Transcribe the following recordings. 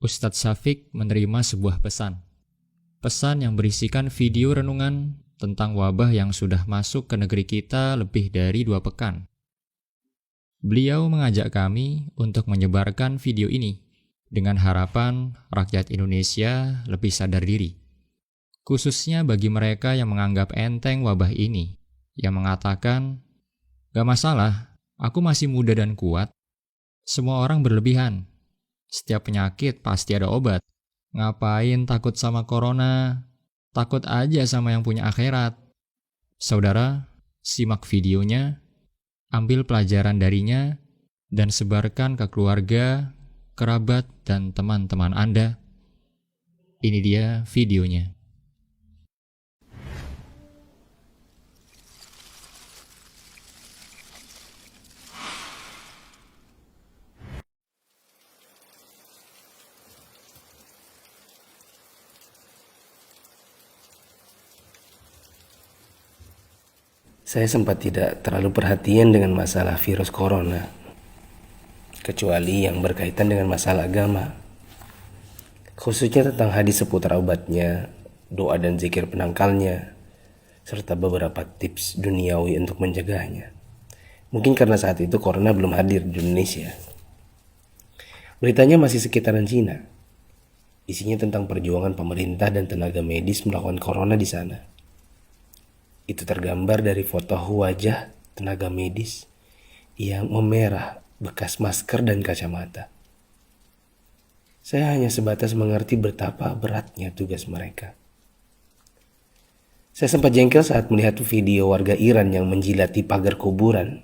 Ustadz Syafiq menerima sebuah pesan. Pesan yang berisikan video renungan tentang wabah yang sudah masuk ke negeri kita lebih dari 2 pekan. Beliau mengajak kami untuk menyebarkan video ini dengan harapan rakyat Indonesia lebih sadar diri. Khususnya bagi mereka yang menganggap enteng wabah ini, yang mengatakan, "Gak masalah, aku masih muda dan kuat. Semua orang berlebihan. Setiap penyakit pasti ada obat. Ngapain takut sama corona? Takut aja sama yang punya akhirat." Saudara, simak videonya, ambil pelajaran darinya, dan sebarkan ke keluarga, kerabat, dan teman-teman Anda. Ini dia videonya. Saya sempat tidak terlalu perhatian dengan masalah virus corona, kecuali yang berkaitan dengan masalah agama, khususnya tentang hadis seputar obatnya, doa dan zikir penangkalnya, serta beberapa tips duniawi untuk mencegahnya. Mungkin karena saat itu corona belum hadir di Indonesia. Beritanya masih sekitaran Cina. Isinya tentang perjuangan pemerintah dan tenaga medis melawan corona di sana. Itu tergambar dari foto wajah tenaga medis yang memerah bekas masker dan kacamata. Saya hanya sebatas mengerti betapa beratnya tugas mereka. Saya sempat jengkel saat melihat video warga Iran yang menjilati pagar kuburan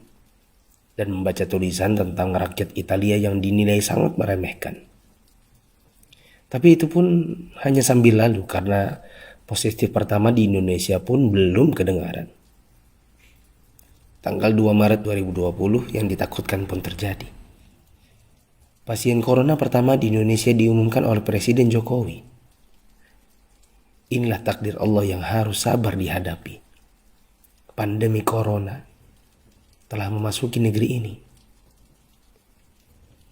dan membaca tulisan tentang rakyat Italia yang dinilai sangat meremehkan. Tapi itu pun hanya sambil lalu karena positif pertama di Indonesia pun belum kedengaran. Tanggal 2 Maret 2020 yang ditakutkan pun terjadi. Pasien corona pertama di Indonesia diumumkan oleh Presiden Jokowi. Inilah takdir Allah yang harus sabar dihadapi. Pandemi corona telah memasuki negeri ini.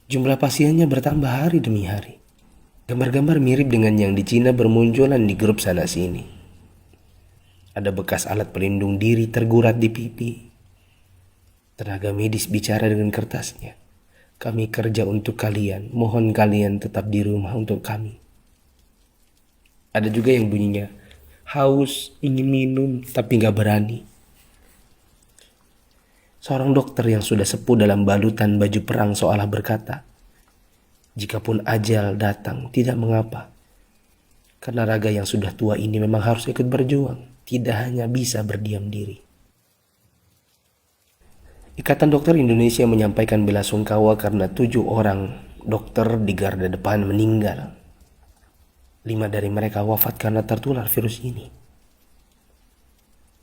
Jumlah pasiennya bertambah hari demi hari. Gambar-gambar mirip dengan yang di Cina bermunculan di grup sana sini. Ada bekas alat pelindung diri tergurat di pipi. Tenaga medis bicara dengan kertasnya. "Kami kerja untuk kalian, mohon kalian tetap di rumah untuk kami." Ada juga yang bunyinya, "Haus, ingin minum, tapi gak berani." Seorang dokter yang sudah sepuh dalam balutan baju perang seolah berkata, "Jikapun ajal datang, tidak mengapa. Karena raga yang sudah tua ini memang harus ikut berjuang, tidak hanya bisa berdiam diri." Ikatan Dokter Indonesia menyampaikan bela sungkawa karena 7 orang dokter di garda depan meninggal. 5 dari mereka wafat karena tertular virus ini.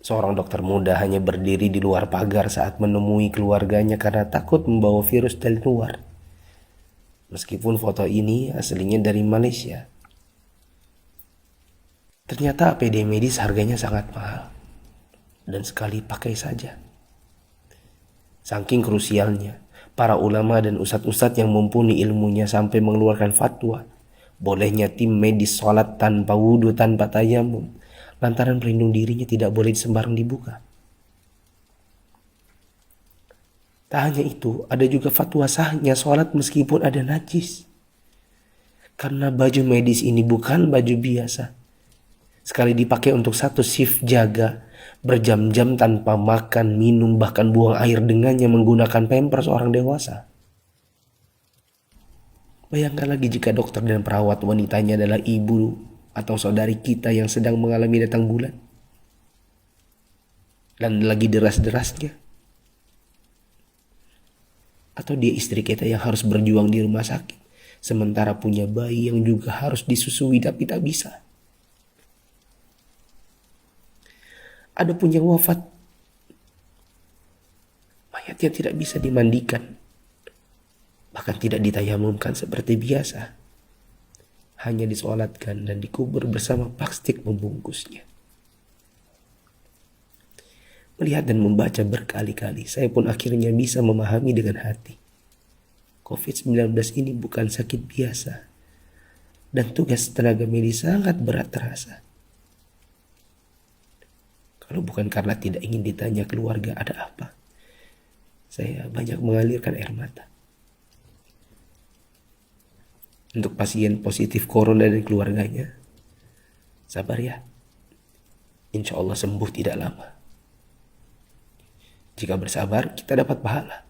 Seorang dokter muda hanya berdiri di luar pagar saat menemui keluarganya karena takut membawa virus dari luar. Meskipun foto ini aslinya dari Malaysia. Ternyata APD medis harganya sangat mahal. Dan sekali pakai saja. Saking krusialnya, para ulama dan ustadz-ustadz yang mumpuni ilmunya sampai mengeluarkan fatwa. Bolehnya tim medis sholat tanpa wudhu, tanpa tayamum. Lantaran pelindung dirinya tidak boleh sembarang dibuka. Tak hanya itu, ada juga fatwa sahnya sholat meskipun ada najis. Karena baju medis ini bukan baju biasa. Sekali dipakai untuk satu shift jaga, berjam-jam tanpa makan, minum, bahkan buang air dengannya menggunakan pampers orang dewasa. Bayangkan lagi jika dokter dan perawat wanitanya adalah ibu atau saudari kita yang sedang mengalami datang bulan. Dan lagi deras-derasnya. Atau dia istri kita yang harus berjuang di rumah sakit, sementara punya bayi yang juga harus disusui tapi tak bisa. Ada pun yang wafat, mayatnya tidak bisa dimandikan, bahkan tidak ditayamumkan seperti biasa, hanya disolatkan dan dikubur bersama plastik membungkusnya. Melihat dan membaca berkali-kali, saya pun akhirnya bisa memahami dengan hati. COVID-19 ini bukan sakit biasa, dan tugas tenaga medis sangat berat terasa. Kalau bukan karena tidak ingin ditanya keluarga ada apa, saya banyak mengalirkan air mata. Untuk pasien positif corona dan keluarganya, sabar ya. Insya Allah sembuh tidak lama. Jika bersabar, kita dapat pahala.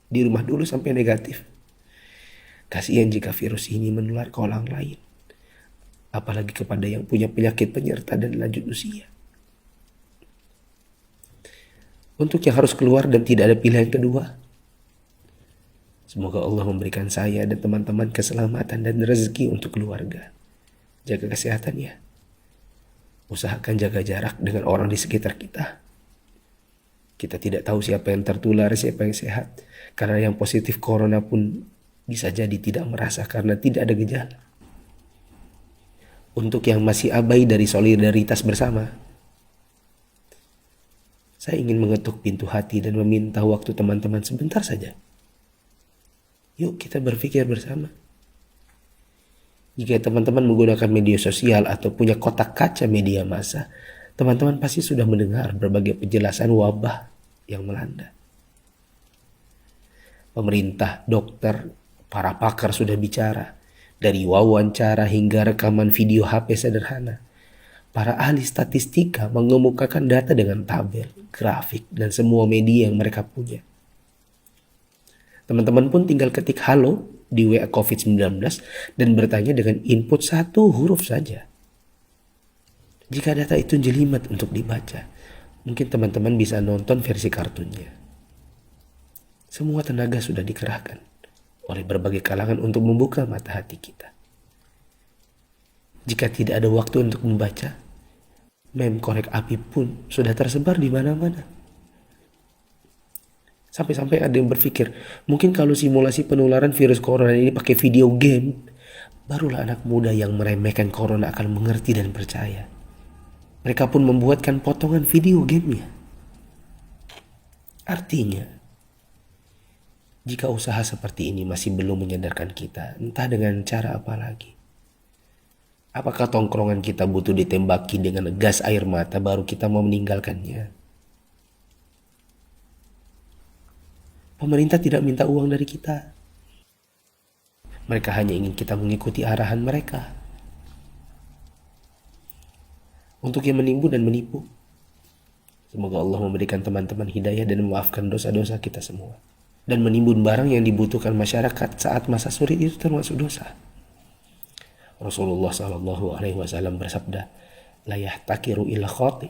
Di rumah dulu sampai negatif. Kasihan jika virus ini menular ke orang lain. Apalagi kepada yang punya penyakit penyerta dan lanjut usia. Untuk yang harus keluar dan tidak ada pilihan kedua, semoga Allah memberikan saya dan teman-teman keselamatan dan rezeki untuk keluarga. Jaga kesehatan ya. Usahakan jaga jarak dengan orang di sekitar kita. Kita tidak tahu siapa yang tertular, siapa yang sehat. Karena yang positif corona pun bisa jadi tidak merasa karena tidak ada gejala. Untuk yang masih abai dari solidaritas bersama, saya ingin mengetuk pintu hati dan meminta waktu teman-teman sebentar saja. Yuk kita berpikir bersama. Jika teman-teman menggunakan media sosial atau punya kotak kaca media massa, teman-teman pasti sudah mendengar berbagai penjelasan wabah yang melanda. Pemerintah, dokter, para pakar sudah bicara, dari wawancara hingga rekaman video HP sederhana. Para ahli statistika mengemukakan data dengan tabel, grafik, dan semua media yang mereka punya. Teman-teman pun tinggal ketik halo di WA COVID-19 dan bertanya dengan input 1 huruf saja. Jika data itu jelimet untuk dibaca, mungkin teman-teman bisa nonton versi kartunnya. Semua tenaga sudah dikerahkan oleh berbagai kalangan untuk membuka mata hati kita. Jika tidak ada waktu untuk membaca, meme korek api pun sudah tersebar di mana-mana. Sampai-sampai ada yang berpikir, mungkin kalau simulasi penularan virus corona ini pakai video game, barulah anak muda yang meremehkan corona akan mengerti dan percaya. Mereka pun membuatkan potongan video gamenya. Artinya, jika usaha seperti ini masih belum menyadarkan kita, entah dengan cara apa lagi. Apakah tongkrongan kita butuh ditembaki dengan gas air mata baru kita mau meninggalkannya? Pemerintah tidak minta uang dari kita. Mereka hanya ingin kita mengikuti arahan mereka. Untuk yang menimbun dan menipu, semoga Allah memberikan teman-teman hidayah dan memaafkan dosa-dosa kita semua. Dan menimbun barang yang dibutuhkan masyarakat saat masa sulit itu termasuk dosa. Rasulullah SAW bersabda, la yahtakiru illa khati.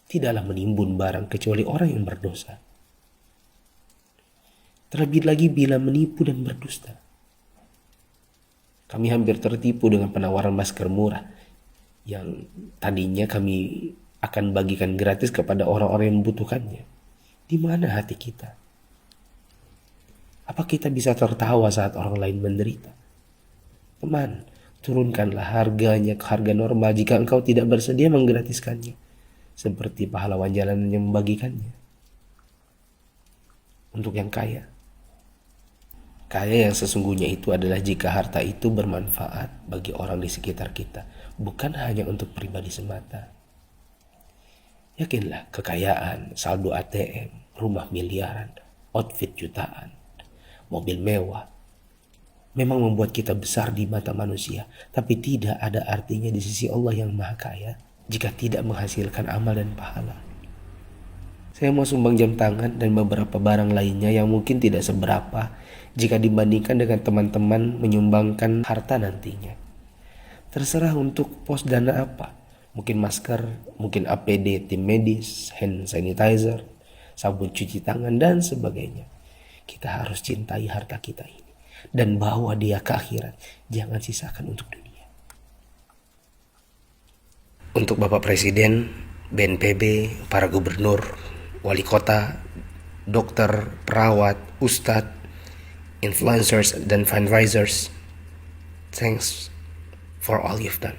Tidaklah menimbun barang kecuali orang yang berdosa. Terlebih lagi bila menipu dan berdusta. Kami hampir tertipu dengan penawaran masker murah yang tadinya kami akan bagikan gratis kepada orang-orang yang membutuhkannya. Di mana hati kita? Apa kita bisa tertawa saat orang lain menderita? Teman, turunkanlah harganya ke harga normal jika engkau tidak bersedia menggratiskannya. Seperti pahlawan jalanan yang membagikannya. Untuk yang kaya. Kaya yang sesungguhnya itu adalah jika harta itu bermanfaat bagi orang di sekitar kita. Bukan hanya untuk pribadi semata. Yakinlah kekayaan, saldo ATM, rumah miliaran, outfit jutaan, mobil mewah memang membuat kita besar di mata manusia, tapi tidak ada artinya di sisi Allah yang Maha Kaya jika tidak menghasilkan amal dan pahala. Saya mau sumbang jam tangan dan beberapa barang lainnya yang mungkin tidak seberapa jika dibandingkan dengan teman-teman menyumbangkan harta nantinya. Terserah untuk pos dana apa, mungkin masker, mungkin APD tim medis, hand sanitizer, sabun cuci tangan dan sebagainya. Kita harus cintai harta kita ini dan bawa dia ke akhirat. Jangan sisakan untuk dunia. Untuk Bapak Presiden, BNPB, para gubernur, wali kota, dokter, perawat, ustadz, influencers, dan fundraisers, thanks for all you've done.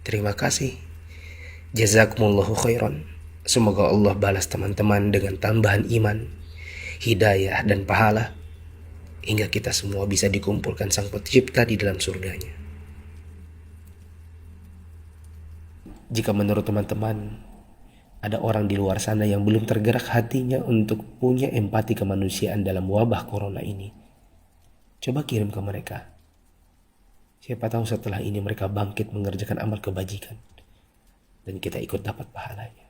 Terima kasih. Jazakumullahu khairan. Semoga Allah balas teman-teman dengan tambahan iman, hidayah, dan pahala. hingga kita semua bisa dikumpulkan Sang Pencipta di dalam surganya. Jika menurut teman-teman ada orang di luar sana yang belum tergerak hatinya untuk punya empati kemanusiaan dalam wabah corona ini, coba kirim ke mereka. Siapa tahu setelah ini mereka bangkit mengerjakan amal kebajikan dan kita ikut dapat pahalanya.